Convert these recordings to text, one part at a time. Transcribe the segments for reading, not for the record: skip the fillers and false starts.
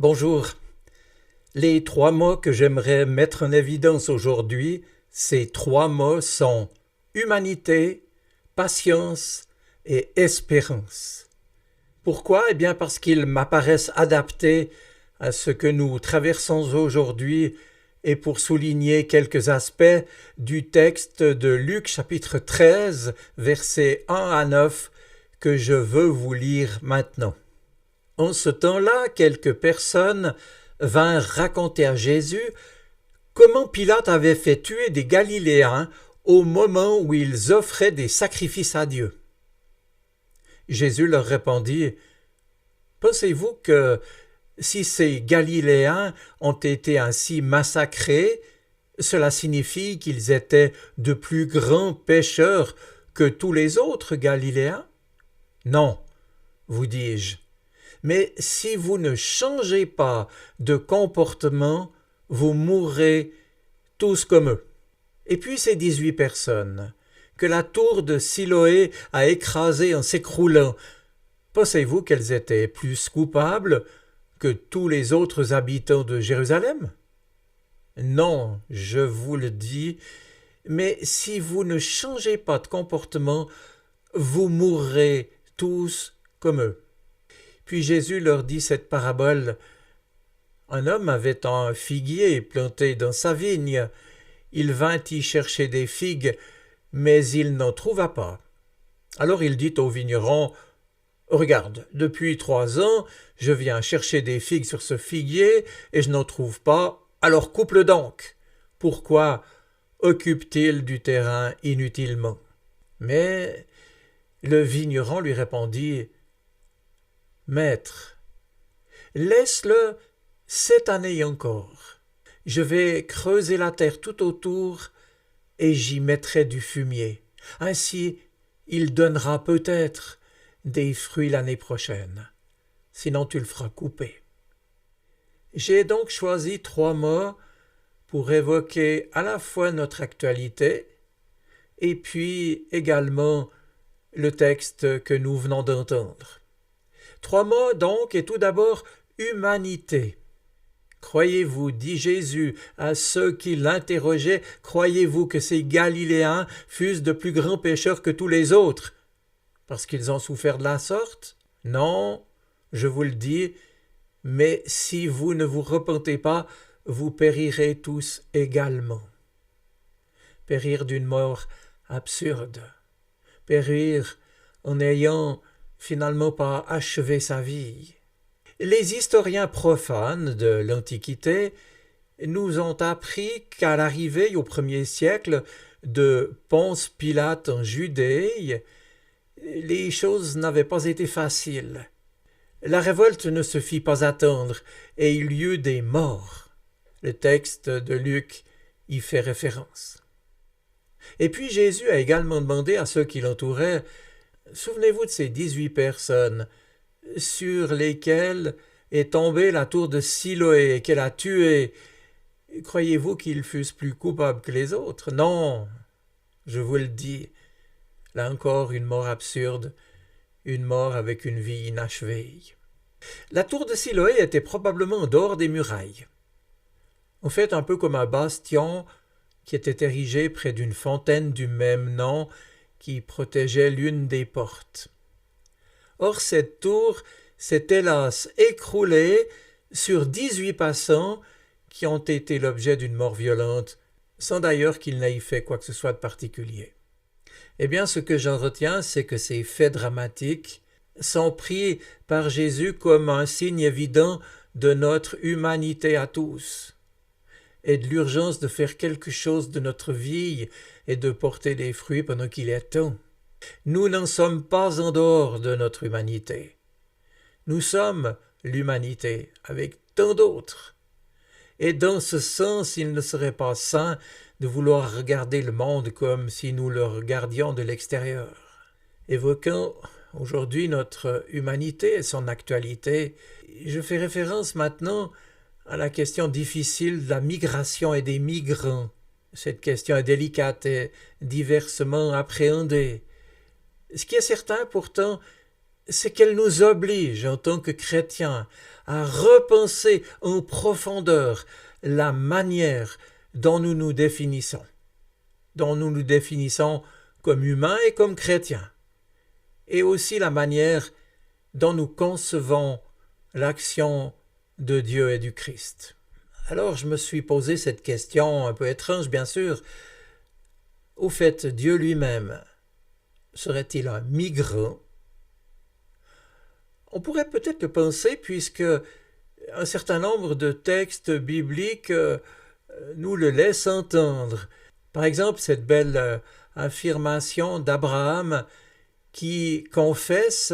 Bonjour. Les 3 mots que j'aimerais mettre en évidence aujourd'hui, ces 3 mots sont humanité, patience et espérance. Pourquoi? Eh bien parce qu'ils m'apparaissent adaptés à ce que nous traversons aujourd'hui et pour souligner quelques aspects du texte de Luc chapitre 13, versets 1 à 9, que je veux vous lire maintenant. En ce temps-là, quelques personnes vinrent raconter à Jésus comment Pilate avait fait tuer des Galiléens au moment où ils offraient des sacrifices à Dieu. Jésus leur répondit: « Pensez-vous que si ces Galiléens ont été ainsi massacrés, cela signifie qu'ils étaient de plus grands pécheurs que tous les autres Galiléens? Non, vous dis-je. Mais si vous ne changez pas de comportement, vous mourrez tous comme eux. » Et puis ces 18 personnes que la tour de Siloé a écrasées en s'écroulant, pensez-vous qu'elles étaient plus coupables que tous les autres habitants de Jérusalem? Non, je vous le dis, mais si vous ne changez pas de comportement, vous mourrez tous comme eux. Puis Jésus leur dit cette parabole. Un homme avait un figuier planté dans sa vigne. Il vint y chercher des figues, mais il n'en trouva pas. Alors il dit au vigneron: « Regarde, depuis 3 ans, je viens chercher des figues sur ce figuier et je n'en trouve pas, alors coupe-le donc. Pourquoi occupe-t-il du terrain inutilement ?» Mais le vigneron lui répondit: « Maître, laisse-le 7 années encore. Je vais creuser la terre tout autour et j'y mettrai du fumier. Ainsi, il donnera peut-être des fruits l'année prochaine. Sinon, tu le feras couper. » J'ai donc choisi 3 mots pour évoquer à la fois notre actualité et puis également le texte que nous venons d'entendre. 3 mots donc, et tout d'abord humanité. Croyez-vous, dit Jésus à ceux qui l'interrogeaient, croyez-vous que ces Galiléens fussent de plus grands pécheurs que tous les autres, parce qu'ils ont souffert de la sorte? Non, je vous le dis, mais si vous ne vous repentez pas, vous périrez tous également. Périr d'une mort absurde, périr en ayant finalement pas achevé sa vie. Les historiens profanes de l'Antiquité nous ont appris qu'à l'arrivée au 1er siècle de Ponce Pilate en Judée, les choses n'avaient pas été faciles. La révolte ne se fit pas attendre et il y eut des morts. Le texte de Luc y fait référence. Et puis Jésus a également demandé à ceux qui l'entouraient: souvenez-vous de ces 18 personnes sur lesquelles est tombée la tour de Siloé et qu'elle a tué. Croyez-vous qu'ils fussent plus coupables que les autres? Non, je vous le dis. Là encore, une mort absurde, une mort avec une vie inachevée. La tour de Siloé était probablement en dehors des murailles. En fait, un peu comme un bastion qui était érigé près d'une fontaine du même nom qui protégeait l'une des portes. Or, cette tour s'est hélas écroulée sur 18 passants qui ont été l'objet d'une mort violente, sans d'ailleurs qu'ils n'aient fait quoi que ce soit de particulier. Eh bien, ce que j'en retiens, c'est que ces faits dramatiques sont pris par Jésus comme un signe évident de notre humanité à tous et de l'urgence de faire quelque chose de notre vie et de porter des fruits pendant qu'il est temps. Nous n'en sommes pas en dehors de notre humanité. Nous sommes l'humanité, avec tant d'autres. Et dans ce sens, il ne serait pas sain de vouloir regarder le monde comme si nous le regardions de l'extérieur. Évoquant aujourd'hui notre humanité et son actualité, je fais référence maintenant à la question difficile de la migration et des migrants. Cette question est délicate et diversement appréhendée. Ce qui est certain pourtant, c'est qu'elle nous oblige en tant que chrétiens à repenser en profondeur la manière dont nous nous définissons, comme humains et comme chrétiens, et aussi la manière dont nous concevons l'action de Dieu et du Christ. Alors je me suis posé cette question un peu étrange, bien sûr. Au fait, Dieu lui-même serait-il un migrant? On pourrait peut-être le penser, puisque un certain nombre de textes bibliques nous le laissent entendre. Par exemple, cette belle affirmation d'Abraham qui confesse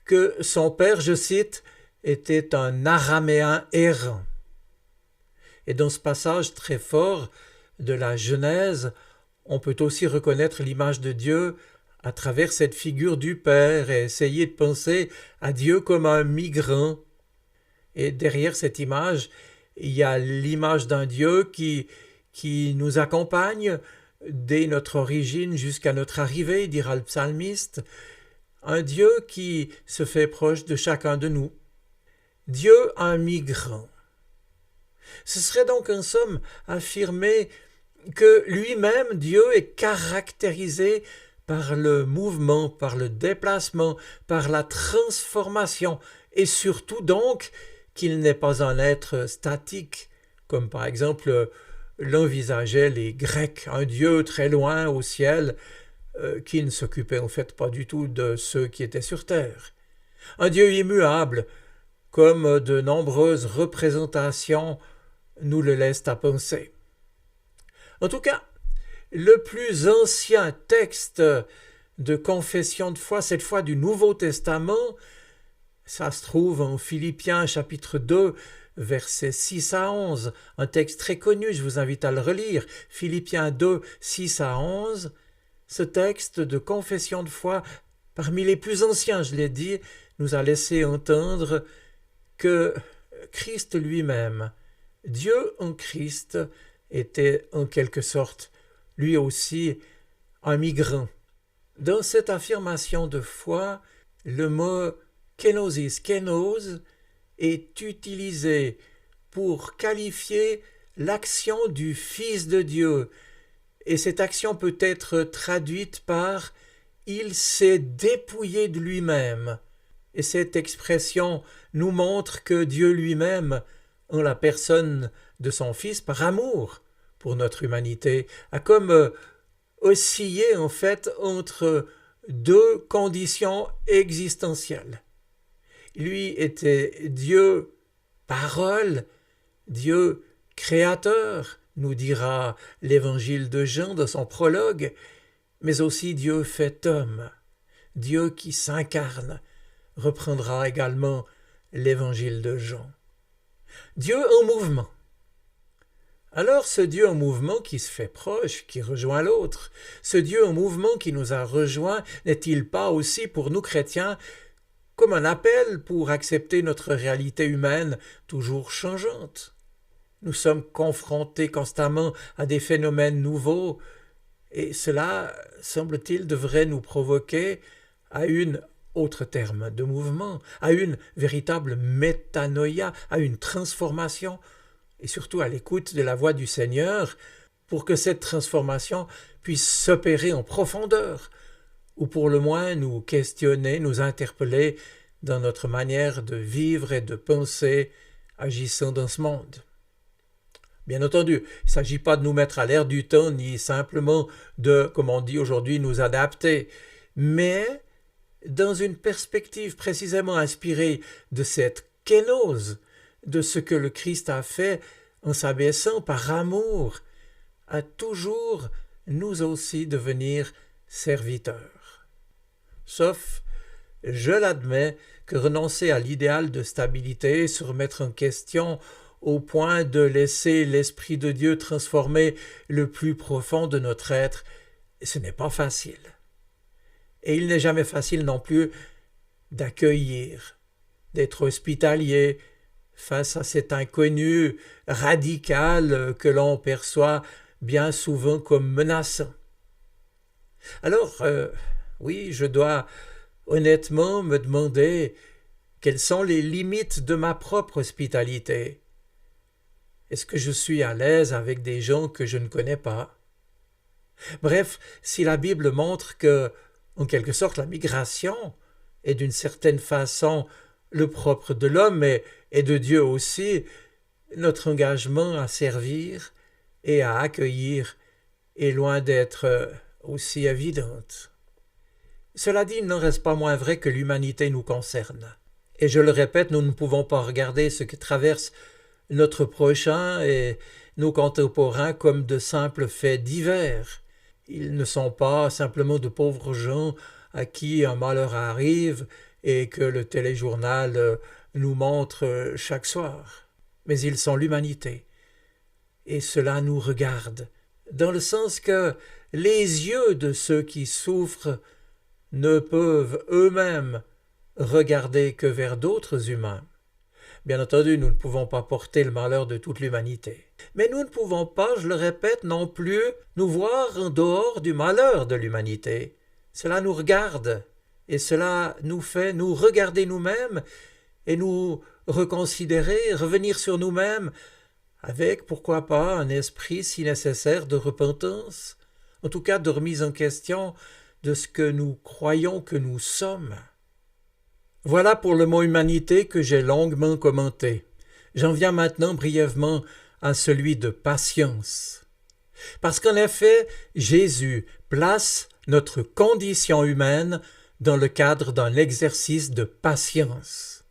que son père, je cite, était un araméen errant. Et dans ce passage très fort de la Genèse, on peut aussi reconnaître l'image de Dieu à travers cette figure du Père et essayer de penser à Dieu comme un migrant. Et derrière cette image, il y a l'image d'un Dieu qui nous accompagne dès notre origine jusqu'à notre arrivée, dira le psalmiste, un Dieu qui se fait proche de chacun de nous. Dieu un migrant. Ce serait donc en somme affirmer que lui-même, Dieu, est caractérisé par le mouvement, par le déplacement, par la transformation, et surtout donc qu'il n'est pas un être statique, comme par exemple l'envisageaient les Grecs, un Dieu très loin au ciel, qui ne s'occupait en fait pas du tout de ceux qui étaient sur terre. Un Dieu immuable, comme de nombreuses représentations nous le laissent à penser. En tout cas, le plus ancien texte de confession de foi, cette fois du Nouveau Testament, ça se trouve en Philippiens chapitre 2, versets 6 à 11, un texte très connu, je vous invite à le relire, Philippiens 2, 6 à 11, ce texte de confession de foi, parmi les plus anciens, je l'ai dit, nous a laissé entendre que Christ lui-même, Dieu en Christ, était en quelque sorte, lui aussi, un migrant. Dans cette affirmation de foi, le mot kénosis, kénos, est utilisé pour qualifier l'action du Fils de Dieu, et cette action peut être traduite par « il s'est dépouillé de lui-même ». Et cette expression nous montre que Dieu lui-même, en la personne de son Fils, par amour pour notre humanité, a comme oscillé en fait entre deux conditions existentielles. Lui était Dieu parole, Dieu créateur, nous dira l'évangile de Jean dans son prologue, mais aussi Dieu fait homme, Dieu qui s'incarne, reprendra également l'évangile de Jean. Dieu en mouvement. Alors ce Dieu en mouvement qui se fait proche, qui rejoint l'autre, ce Dieu en mouvement qui nous a rejoints, n'est-il pas aussi pour nous chrétiens comme un appel pour accepter notre réalité humaine toujours changeante? Nous sommes confrontés constamment à des phénomènes nouveaux et cela, semble-t-il, devrait nous provoquer à une autre terme de mouvement, à une véritable métanoïa, à une transformation, et surtout à l'écoute de la voix du Seigneur, pour que cette transformation puisse s'opérer en profondeur, ou pour le moins nous questionner, nous interpeller dans notre manière de vivre et de penser, agissant dans ce monde. Bien entendu, il ne s'agit pas de nous mettre à l'air du temps, ni simplement de, comme on dit aujourd'hui, nous adapter, mais dans une perspective précisément inspirée de cette kénose, de ce que le Christ a fait en s'abaissant par amour, à toujours nous aussi devenir serviteurs. Sauf, je l'admets, que renoncer à l'idéal de stabilité, se remettre en question au point de laisser l'Esprit de Dieu transformer le plus profond de notre être, ce n'est pas facile. Et il n'est jamais facile non plus d'accueillir, d'être hospitalier face à cet inconnu radical que l'on perçoit bien souvent comme menaçant. Alors, oui, je dois honnêtement me demander quelles sont les limites de ma propre hospitalité. Est-ce que je suis à l'aise avec des gens que je ne connais pas? Bref, si la Bible montre que, en quelque sorte, la migration est d'une certaine façon le propre de l'homme et de Dieu aussi, notre engagement à servir et à accueillir est loin d'être aussi évidente. Cela dit, il n'en reste pas moins vrai que l'humanité nous concerne. Et je le répète, nous ne pouvons pas regarder ce qui traverse notre prochain et nos contemporains comme de simples faits divers. Ils ne sont pas simplement de pauvres gens à qui un malheur arrive et que le téléjournal nous montre chaque soir. Mais ils sont l'humanité. Et cela nous regarde, dans le sens que les yeux de ceux qui souffrent ne peuvent eux-mêmes regarder que vers d'autres humains. Bien entendu, nous ne pouvons pas porter le malheur de toute l'humanité. Mais nous ne pouvons pas, je le répète, non plus nous voir en dehors du malheur de l'humanité. Cela nous regarde, et cela nous fait nous regarder nous-mêmes et nous reconsidérer, revenir sur nous-mêmes, avec, pourquoi pas, un esprit si nécessaire de repentance, en tout cas de remise en question de ce que nous croyons que nous sommes. Voilà pour le mot humanité que j'ai longuement commenté. J'en viens maintenant brièvement à celui de patience. Parce qu'en effet, Jésus place notre condition humaine dans le cadre d'un exercice de patience.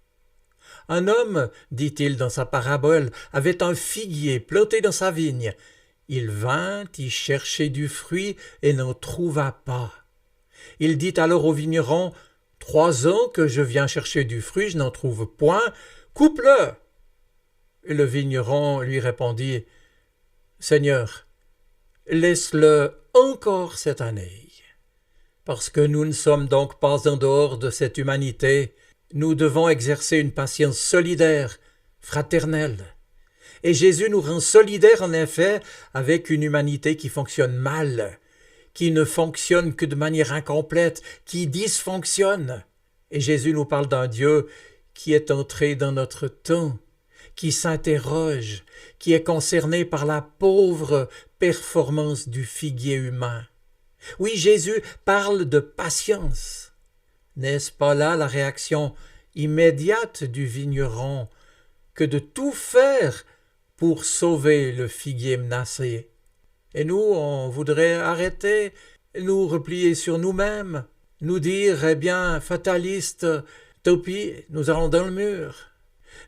Un homme, dit-il dans sa parabole, avait un figuier planté dans sa vigne. Il vint y chercher du fruit et n'en trouva pas. Il dit alors au vigneron: « 3 ans que je viens chercher du fruit, je n'en trouve point, coupe-le !» Et le vigneron lui répondit: « Seigneur, laisse-le encore cette année. Parce que nous ne sommes donc pas en dehors de cette humanité, nous devons exercer une patience solidaire, fraternelle. Et Jésus nous rend solidaires en effet avec une humanité qui fonctionne mal, qui ne fonctionne que de manière incomplète, qui dysfonctionne. Et Jésus nous parle d'un Dieu qui est entré dans notre temps, qui s'interroge, qui est concerné par la pauvre performance du figuier humain. Oui, Jésus parle de patience. N'est-ce pas là la réaction immédiate du vigneron que de tout faire pour sauver le figuier menacé? Et nous, on voudrait arrêter, nous replier sur nous-mêmes, nous dire, eh bien, fataliste, tant pis, nous allons dans le mur.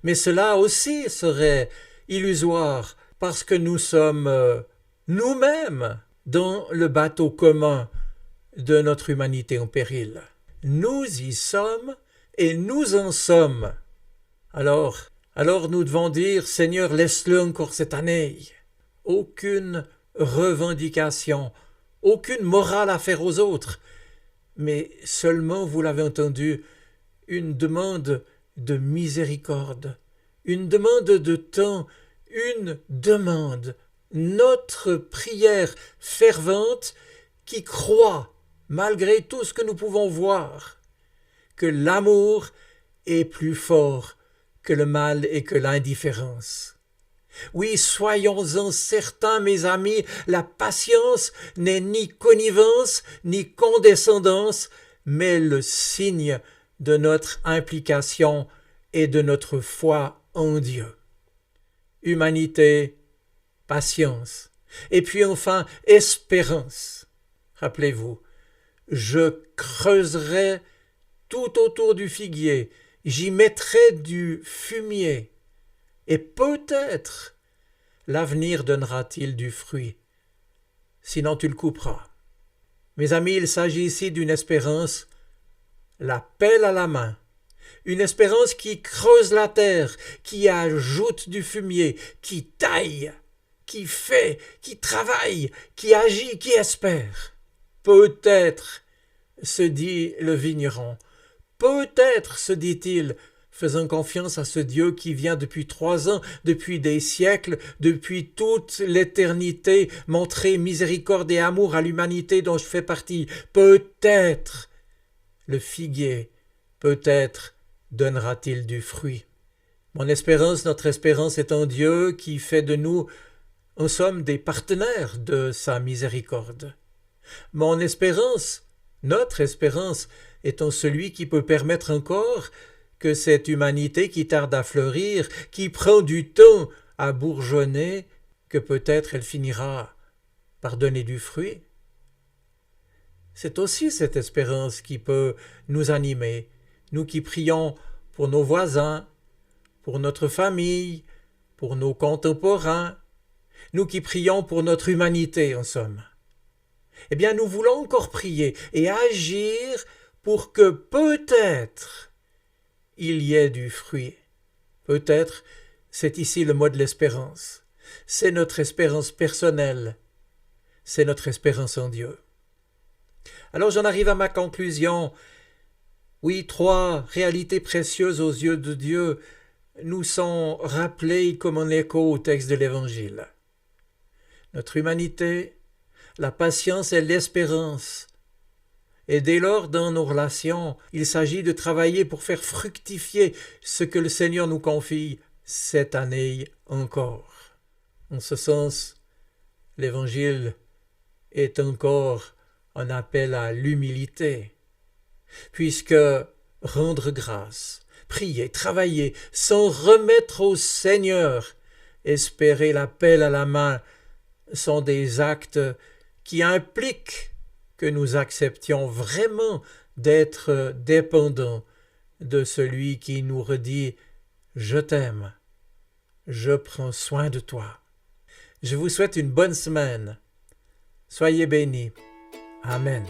Mais cela aussi serait illusoire, parce que nous sommes nous-mêmes dans le bateau commun de notre humanité en péril. Nous y sommes et nous en sommes. Alors nous devons dire, Seigneur, laisse-le encore cette année. Aucune revendication, aucune morale à faire aux autres, mais seulement, vous l'avez entendu, une demande de miséricorde, une demande de temps, une demande, notre prière fervente qui croit, malgré tout ce que nous pouvons voir, que l'amour est plus fort que le mal et que l'indifférence. Oui, soyons-en certains, mes amis, la patience n'est ni connivence, ni condescendance, mais le signe de notre implication et de notre foi en Dieu. Humanité, patience, et puis enfin espérance. Rappelez-vous, je creuserai tout autour du figuier, j'y mettrai du fumier, et peut-être l'avenir donnera-t-il du fruit, sinon tu le couperas. Mes amis, il s'agit ici d'une espérance, la pelle à la main, une espérance qui creuse la terre, qui ajoute du fumier, qui taille, qui fait, qui travaille, qui agit, qui espère. Peut-être, se dit le vigneron, peut-être, se dit-il, faisant confiance à ce Dieu qui vient depuis 3 ans, depuis des siècles, depuis toute l'éternité, montrer miséricorde et amour à l'humanité dont je fais partie. Peut-être le figuier, peut-être donnera-t-il du fruit. Mon espérance, notre espérance est en Dieu qui fait de nous, en somme, des partenaires de sa miséricorde. Mon espérance, notre espérance, est en celui qui peut permettre encore que cette humanité qui tarde à fleurir, qui prend du temps à bourgeonner, que peut-être elle finira par donner du fruit. C'est aussi cette espérance qui peut nous animer, nous qui prions pour nos voisins, pour notre famille, pour nos contemporains, nous qui prions pour notre humanité, en somme. Eh bien, nous voulons encore prier et agir pour que peut-être il y ait du fruit. Peut-être, c'est ici le mot de l'espérance. C'est notre espérance personnelle. C'est notre espérance en Dieu. Alors j'en arrive à ma conclusion. Oui, 3 réalités précieuses aux yeux de Dieu nous sont rappelées comme un écho au texte de l'Évangile. Notre humanité, la patience et l'espérance. Et dès lors, dans nos relations, il s'agit de travailler pour faire fructifier ce que le Seigneur nous confie cette année encore. En ce sens, l'Évangile est encore un appel à l'humilité, puisque rendre grâce, prier, travailler, s'en remettre au Seigneur, espérer l'appel à la main, sont des actes qui impliquent que nous acceptions vraiment d'être dépendants de celui qui nous redit « Je t'aime, je prends soin de toi ». Je vous souhaite une bonne semaine. Soyez bénis. Amen.